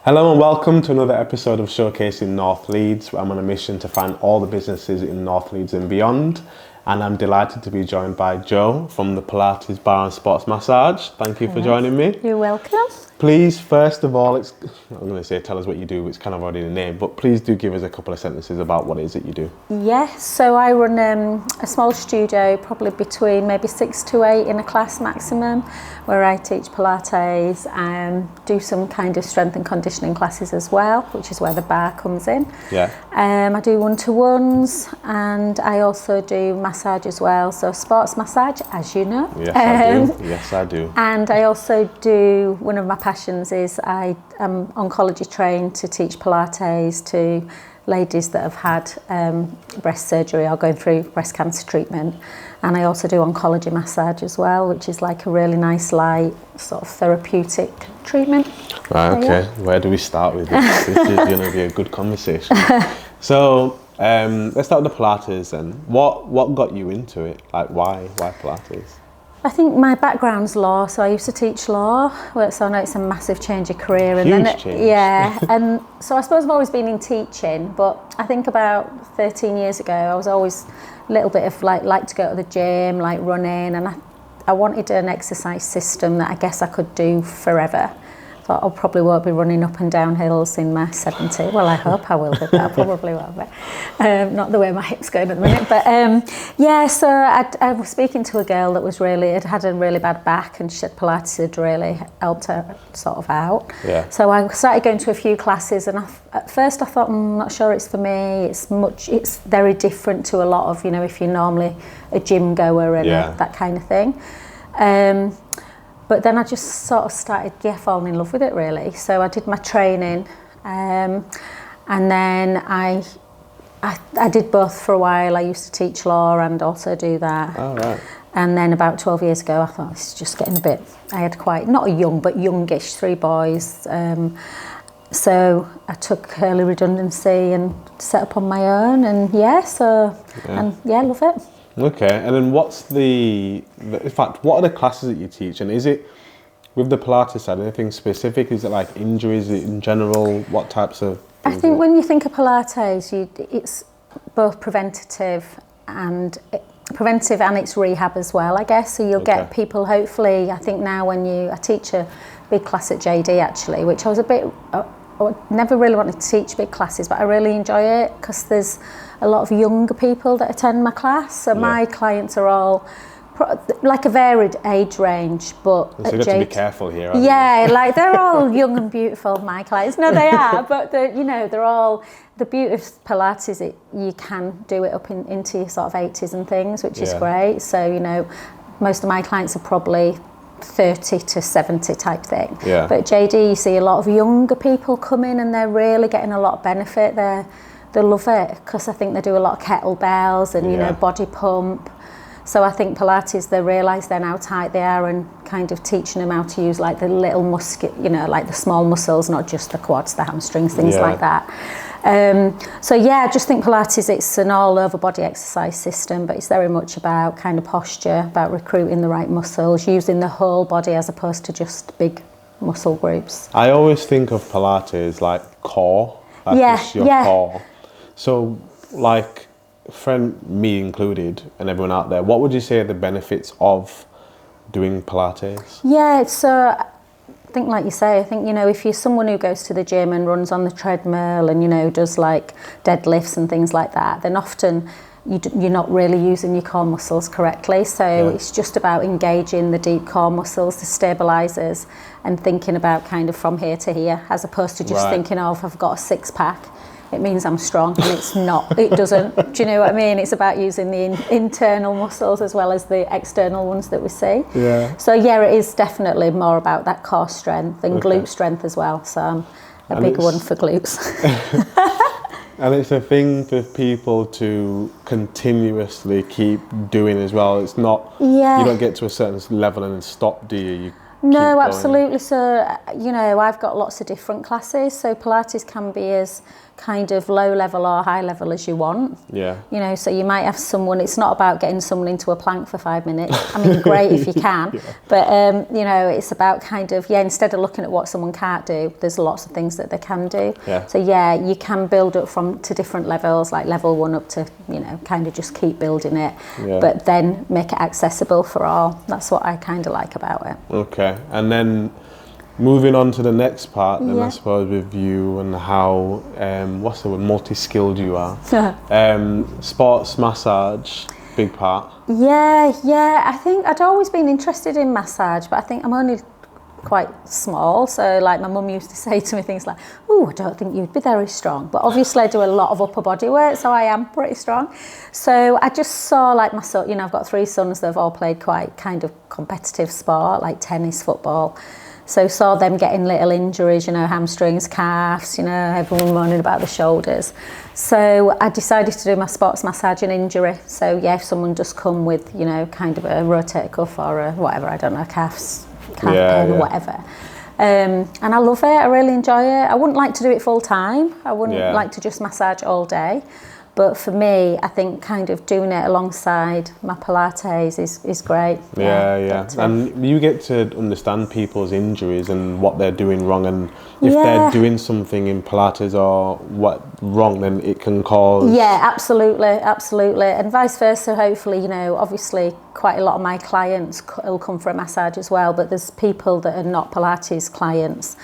Hello and welcome to another episode of Showcasing North Leeds. I'm on a mission to find all the businesses in North Leeds and beyond. And I'm delighted to be joined by Jo from the Pilates Bar and Sports Massage. Thank you for joining me. You're welcome. Please, first of all, I'm going to say tell us what you do, it's kind of already in the name, but please do give us a couple of sentences about what it is that you do. Yes, so I run a small studio, probably between maybe 6 to 8 in a class maximum, where I teach Pilates and do some kind of strength and conditioning classes as well, which is where the bar comes in. Yeah. I do one-to-ones and I also do massage as well, so sports massage, as you know. Yes, I do. Yes, I do. And I also do, one of my passions is I am oncology trained to teach Pilates to ladies that have had breast surgery or going through breast cancer treatment. And I also do oncology massage as well, which is like a really nice light sort of therapeutic treatment. Right, So, okay. yeah. Where do we start with this? This is going to be a good conversation. So, let's start with the Pilates then. What got you into it? Like, why Pilates? I think my background's law, so I used to teach law, so I know it's a massive change of career. And Huge change. Yeah, and so I suppose I've always been in teaching, but I think about 13 years ago, I was always a little bit of like to go to the gym, like running, and I wanted an exercise system that I guess I could do forever. Thought I probably won't be running up and down hills in my 70. Well, I hope I will be, but I probably won't be. Not the way my hips going at the minute. But yeah, so I was speaking to a girl that was had a really bad back, and she said Pilates had really helped her sort of out. Yeah. So I started going to a few classes, and at first I thought, I'm not sure it's for me. It's very different to a lot of, if you're normally a gym goer and that kind of thing. But then I just sort of started, falling in love with it really. So I did my training, and then I did both for a while. I used to teach law and also do that. Oh, right. And then about 12 years ago, I thought this is just getting a bit. I had quite not a young, but youngish 3 boys. So I took early redundancy and set up on my own, and love it. Okay, and then in fact, what are the classes that you teach? And is it, with the Pilates side, anything specific? Is it like injuries in general? What types of things? I think when you think of Pilates, it's both preventative and it's rehab as well, I guess. So you'll get people, hopefully, I think now I teach a big class at JD actually, which I never really wanted to teach big classes, but I really enjoy it because there's a lot of younger people that attend my class. So my clients are all like a varied age range, but so you've got to be careful here. Like they're all young and beautiful, my clients. No, they are, but they're all, the beauty of Pilates is you can do it up into your sort of 80s and things, which is great. So, most of my clients are probably 30 to 70 type thing. Yeah. But at JD, you see a lot of younger people come in and they're really getting a lot of benefit. They love it because I think they do a lot of kettlebells and, body pump. So I think Pilates, they realise then how tight they are and kind of teaching them how to use like the little like the small muscles, not just the quads, the hamstrings, things like that. I just think Pilates, it's an all over body exercise system, but it's very much about kind of posture, about recruiting the right muscles, using the whole body as opposed to just big muscle groups. I always think of Pilates like core, just your core. So like, me included and everyone out there, what would you say are the benefits of doing Pilates? Yeah, so I think like you say, I think, if you're someone who goes to the gym and runs on the treadmill and, does like deadlifts and things like that, then often you're not really using your core muscles correctly. So it's just about engaging the deep core muscles, the stabilizers, and thinking about kind of from here to here, as opposed to just thinking of, I've got a 6-pack. It means I'm strong, and it's not. It doesn't. Do you know what I mean? It's about using the internal muscles as well as the external ones that we see. Yeah. So it is definitely more about that core strength and glute strength as well. So I'm a big one for glutes. And it's a thing for people to continuously keep doing as well. It's not, you don't get to a certain level and then stop, do you? No, absolutely. So, you know, I've got lots of different classes. So Pilates can be as kind of low level or high level as you want. Yeah. You know, so you might have someone, it's not about getting someone into a plank for 5 minutes. I mean, great if you can. Yeah. But, you know, it's about kind of, instead of looking at what someone can't do, there's lots of things that they can do. Yeah. So, you can build up to different levels, like level 1 up to, you know, kind of just keep building it. Yeah. But then make it accessible for all. That's what I kind of like about it. Okay. And then moving on to the next part, then I suppose with you and how, what's the word, multi-skilled you are. Sports massage, big part. Yeah. I think I'd always been interested in massage, but I think I'm only quite small. So like my mum used to say to me things like, "Oh, I don't think you'd be very strong." But obviously I do a lot of upper body work, so I am pretty strong. So I just saw like my son, you know, I've got 3 sons that have all played quite kind of competitive sport, like tennis, football. So saw them getting little injuries, you know, hamstrings, calves, you know, everyone moaning about the shoulders. So I decided to do my sports massage and injury. So if someone just come with, you know, kind of a rotator cuff or a whatever, I don't know, calf pain or whatever. And I love it, I really enjoy it. I wouldn't like to do it full time. I wouldn't like to just massage all day. But for me, I think kind of doing it alongside my Pilates is great. Yeah. And you get to understand people's injuries and what they're doing wrong, and if they're doing something in Pilates or what wrong, then it can cause... Yeah, absolutely. And vice versa, hopefully, you know, obviously quite a lot of my clients will come for a massage as well, but there's people that are not Pilates clients.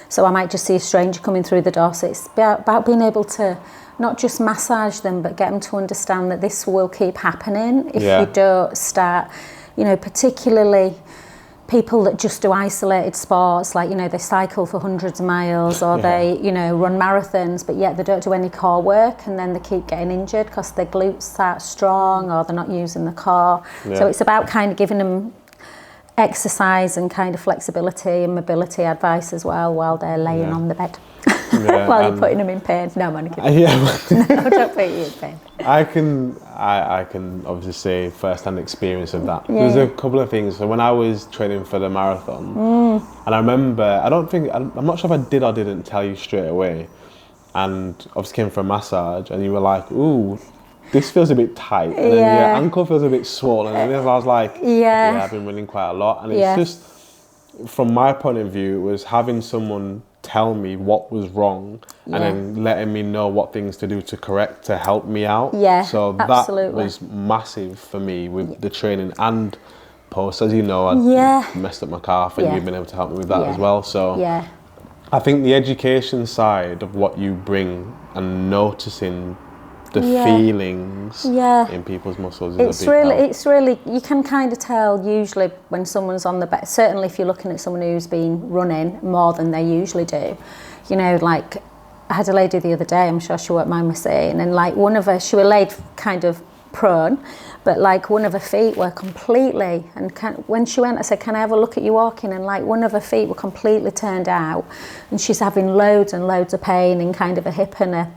So I might just see a stranger coming through the door. So it's about being able to not just massage them, but get them to understand that this will keep happening if you don't start, you know, particularly people that just do isolated sports, like, you know, they cycle for hundreds of miles or they, you know, run marathons, but yet they don't do any core work, and then they keep getting injured because their glutes aren't strong or they're not using the core. So it's about kind of giving them exercise and kind of flexibility and mobility advice as well while they're laying on the bed. While you're putting them in pain. No, I'm only kidding. No, don't put you in pain. I can obviously say first-hand experience of that. There's a couple of things. So when I was training for the marathon, and I remember, I'm not sure if I did or didn't tell you straight away, and obviously came for a massage, and you were like, "Ooh, this feels a bit tight," and then your ankle feels a bit swollen, and then I was like, I've been running quite a lot, and it's just, from my point of view, it was having someone tell me what was wrong and then letting me know what things to do to correct to help me out. So that was massive for me with the training and post. As you know, I messed up my calf, and you've been able to help me with that as well. So I think the education side of what you bring and noticing the feelings in people's muscles is a big help. It's really, you can kind of tell usually when someone's on the bed, certainly if you're looking at someone who's been running more than they usually do. You know, like I had a lady the other day, I'm sure she won't mind me saying, and like one of her, she was laid kind of prone, but like one of her feet were completely, and when she went, I said, "Can I have a look at you walking?" And like one of her feet were completely turned out, and she's having loads and loads of pain in kind of a hip and a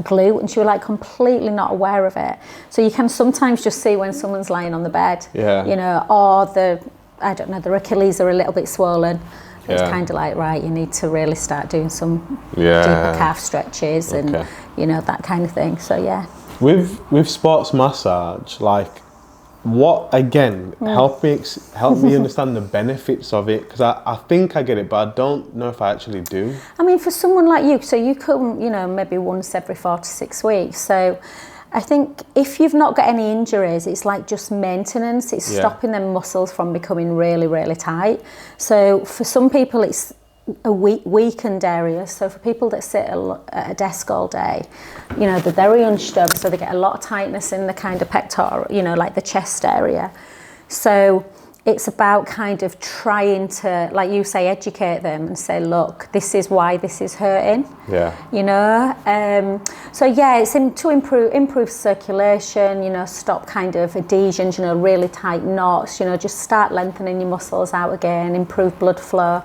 glute, and she was like completely not aware of it. So you can sometimes just see when someone's lying on the bed, you know, or their Achilles are a little bit swollen. It's kind of like, right, you need to really start doing some deeper calf stretches and you know, that kind of thing. So with sports massage, like, what again? Help me understand the benefits of it, because I think I get it, but I don't know if I actually do. I mean, for someone like you, so you come, you know, maybe once every 4 to 6 weeks. So I think if you've not got any injuries, it's like just maintenance. It's stopping them muscles from becoming really, really tight. So for some people, it's a weakened area. So for people that sit at a desk all day, you know, they're very hunched up, so they get a lot of tightness in the kind of pectoral, you know, like the chest area. So it's about kind of trying to, like you say, educate them and say, look, this is why this is hurting. You know, so it's to improve circulation, you know, stop kind of adhesions, you know, really tight knots, you know, just start lengthening your muscles out again, improve blood flow,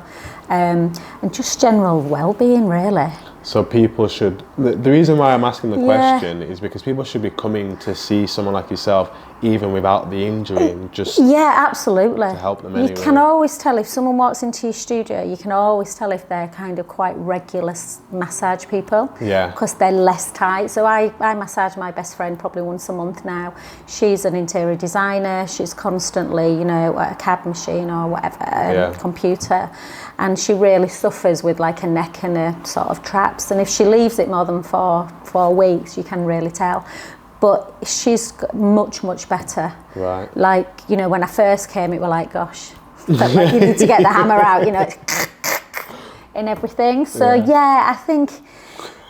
and just general well-being, really. So people should, the reason why I'm asking the question is because people should be coming to see someone like yourself even without the injury, and just absolutely to help them anyway. You can always tell if someone walks into your studio, you can always tell if they're kind of quite regular massage people, because they're less tight. So I massage my best friend probably once a month now. She's an interior designer, she's constantly, you know, at a CAD machine or whatever, computer, and she really suffers with like a neck and a sort of traps, and if she leaves it more than four weeks, you can really tell. But she's much better. Right. Like, you know, when I first came, it was like, gosh, like you need to get the hammer out, you know, and everything. So I think,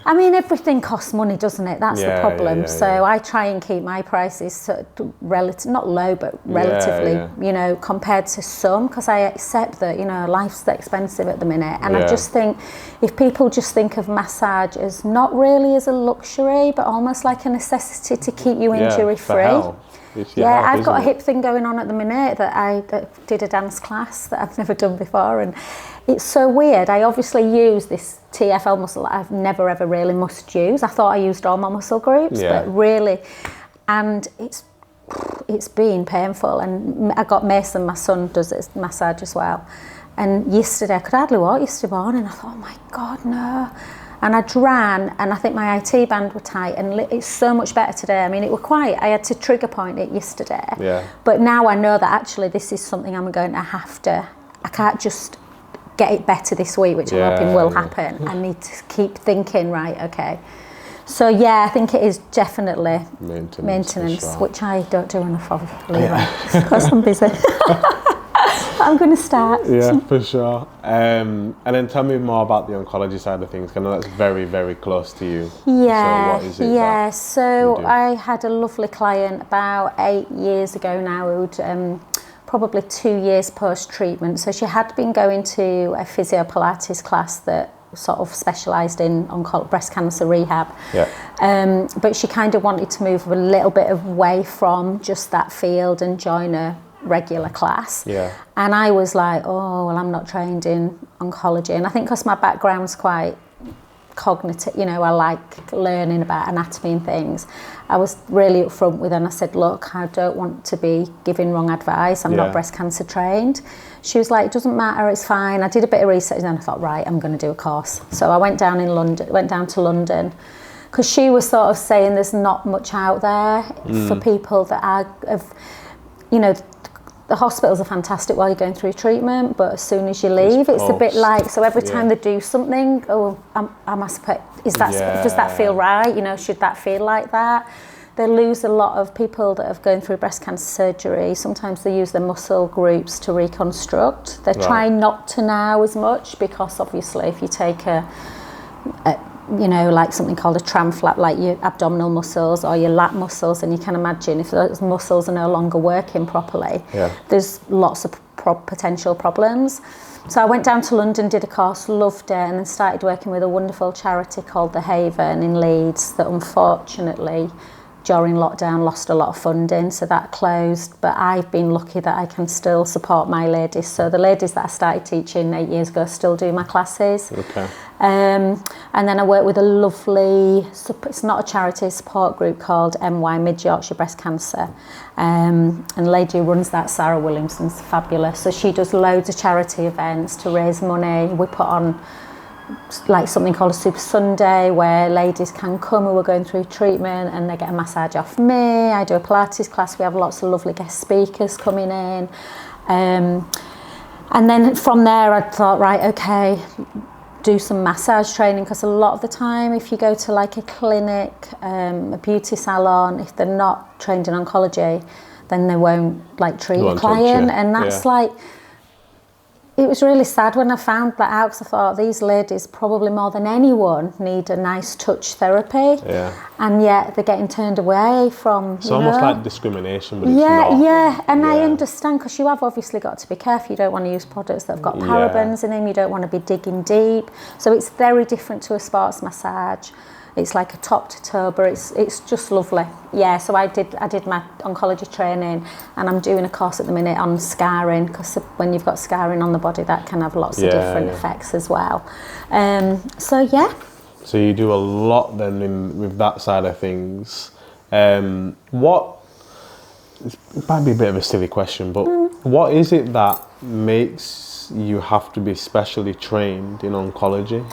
I mean, everything costs money, doesn't it? That's the problem. So I try and keep my prices not low, but relatively, you know, compared to some, because I accept that, you know, life's expensive at the minute. And I just think if people just think of massage as not really as a luxury, but almost like a necessity to keep you injury free. I've got a hip thing going on at the minute that I did a dance class that I've never done before, and it's so weird. I obviously use this TFL muscle that I've never ever really must use. I thought I used all my muscle groups, but really, and it's been painful. And I got Mason, my son, does this massage as well. And yesterday, I could hardly walk yesterday morning. I thought, oh my God, no. And I'd ran, and I think my IT band were tight, and it's so much better today. I mean, it were quite, I had to trigger point it yesterday. But now I know that actually this is something I'm going to have to, I can't just get it better this week, which I'm hoping will happen. I need to keep thinking, right, okay. So I think it is definitely maintenance, which I don't do enough of, because I'm busy. I'm going to start. Yeah, for sure. And then tell me more about the oncology side of things, because I know that's very, very close to you. Yeah, so what is it so I had a lovely client about 8 years ago now who'd probably 2 years post-treatment. So she had been going to a physio Pilates class that sort of specialised in breast cancer rehab. But she kind of wanted to move a little bit away from just that field and join a regular class. And I was like, oh, well, I'm not trained in oncology. And I think because my background's quite cognitive, you know, I like learning about anatomy and things. I was really upfront with her and I said, look, I don't want to be giving wrong advice. I'm not breast cancer trained. She was like, it doesn't matter, it's fine. I did a bit of research and then I thought, right, I'm going to do a course. So I went down to London because she was sort of saying there's not much out there for people that have, you know, the hospitals are fantastic while you're going through treatment, but as soon as you leave, it's a bit like, so every time they do something, does that feel right? You know, should that feel like that? They lose a lot of people that have gone through breast cancer surgery. Sometimes they use their muscle groups to reconstruct. They're trying not to now as much, because obviously if you take you know, like something called a tram flap, like your abdominal muscles or your lat muscles, and you can imagine if those muscles are no longer working properly, there's lots of potential problems. So I went down to London, did a course, loved it, and then started working with a wonderful charity called The Haven in Leeds that unfortunately during lockdown lost a lot of funding, so that closed. But I've been lucky that I can still support my ladies. So the ladies that I started teaching 8 years ago still do my classes. And then I work with a lovely, it's not a charity, support group called MY, Mid Yorkshire Breast Cancer. And the lady who runs that, Sarah Williamson's fabulous. So she does loads of charity events to raise money. We put on like something called a Super Sunday where ladies can come who are going through treatment and they get a massage off me. I do a Pilates class. We have lots of lovely guest speakers coming in. And then from there I thought, right, okay, do some massage training, because a lot of the time if you go to like a clinic, a beauty salon, if they're not trained in oncology, then they won't like treat a client. And that's like, it was really sad when I found that out, because I thought these ladies probably more than anyone need a nice touch therapy, and yet they're getting turned away from. It's almost like discrimination, but it's not. And I understand, because you have obviously got to be careful. You don't want to use products that have got parabens in them. You don't want to be digging deep. So it's very different to a sports massage. It's like a top to toe, but it's just lovely. Yeah, so I did my oncology training, and I'm doing a course at the minute on scarring, because when you've got scarring on the body, that can have lots of different effects as well. So you do a lot then with that side of things. What it might be a bit of a silly question, but what is it that makes you have to be specially trained in oncology?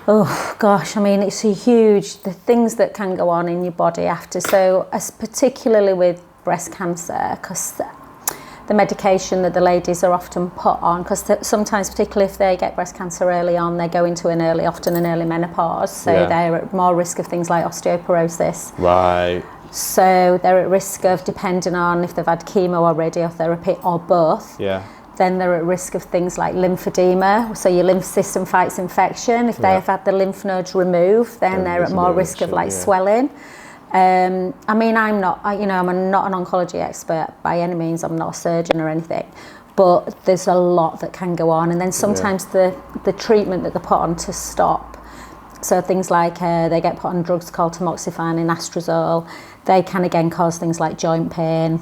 Oh gosh, I mean, it's the things that can go on in your body after. So, as particularly with breast cancer, because the medication that the ladies are often put on, because sometimes, particularly if they get breast cancer early on, they go into often an early menopause, so they're at more risk of things like osteoporosis. Right. So they're at risk of, depending on if they've had chemo or radiotherapy or both. Yeah. Then they're at risk of things like lymphedema, so your lymph system fights infection. If they have had the lymph nodes removed, then they're at more risk of like swelling. I mean, I'm not an oncology expert by any means. I'm not a surgeon or anything, but there's a lot that can go on. And then sometimes the treatment that they put on to stop, so things like they get put on drugs called tamoxifen and anastrozole, they can again cause things like joint pain.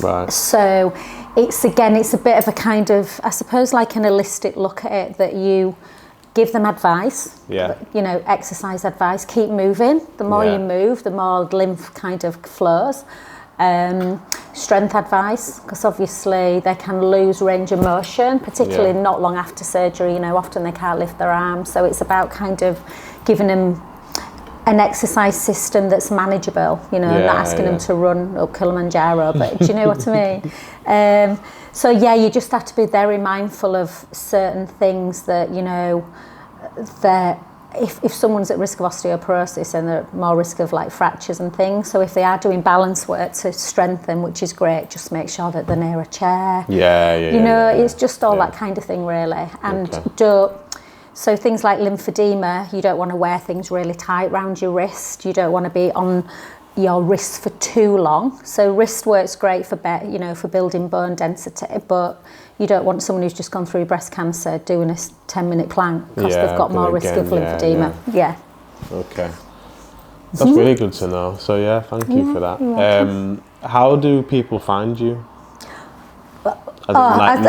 Right. So it's a bit of a kind of, I suppose, like an holistic look at it, that you give them advice, exercise advice, keep moving. The more you move, the more lymph kind of flows. Strength advice, because obviously they can lose range of motion, particularly not long after surgery. Often they can't lift their arms. So it's about kind of giving them an exercise system that's manageable, not asking them to run up Kilimanjaro, but do you know what I mean? So you just have to be very mindful of certain things that, that if someone's at risk of osteoporosis, and they're at more risk of like fractures and things. So if they are doing balance work to strengthen, which is great, just make sure that they're near a chair. It's just all that kind of thing, really. And so things like lymphedema, you don't want to wear things really tight around your wrist. You don't want to be on your wrist for too long. So wrist work's great for for building bone density, but you don't want someone who's just gone through breast cancer doing a 10-minute plank, because they've got more risk of lymphedema. Okay. That's really good to know. So thank you for that. How do people find you? Not as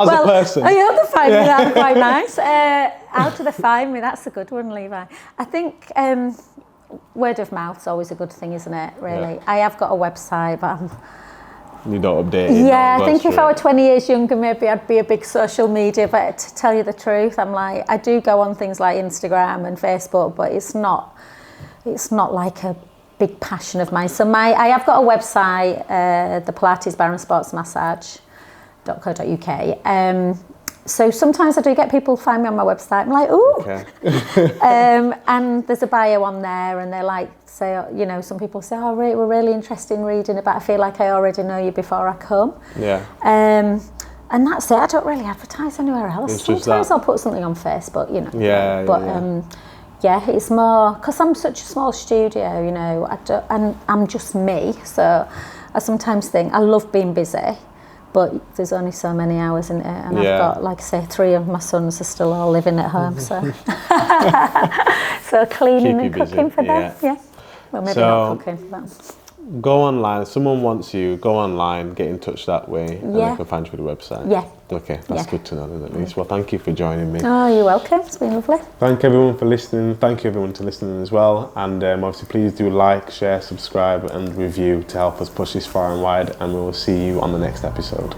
a person. You have to find me, that's quite nice. How do they find me? That's a good one, Levi. I think word of mouth's always a good thing, isn't it, really? I have got a website, but you don't update it? I think if I were 20 years younger, maybe I'd be a big social media, but to tell you the truth, I do go on things like Instagram and Facebook, but it's not like a big passion of mine. So I have got a website, the Pilates, barre and sports massage.co.uk. So sometimes I do get people find me on my website. I'm like, ooh. Okay. And there's a bio on there, and they're like, some people say, oh, we're really interested in reading about. I feel like I already know you before I come. Yeah. And that's it. I don't really advertise anywhere else. Sometimes I'll put something on Facebook, But it's more because I'm such a small studio, and I'm just me. So I sometimes think I love being busy, but there's only so many hours in it, and I've got, like I say, 3 of my sons are still all living at home, so so cleaning and cooking for them. Well, maybe not cooking for them. Go online. If someone wants you, go online, get in touch that way, and they can find you through the website. Okay, that's good to know, then, at least. Well, thank you for joining me. Oh, you're welcome. It's been lovely. Thank everyone for listening. Thank you everyone to listening as well. And obviously, please do like, share, subscribe, and review to help us push this far and wide. And we will see you on the next episode.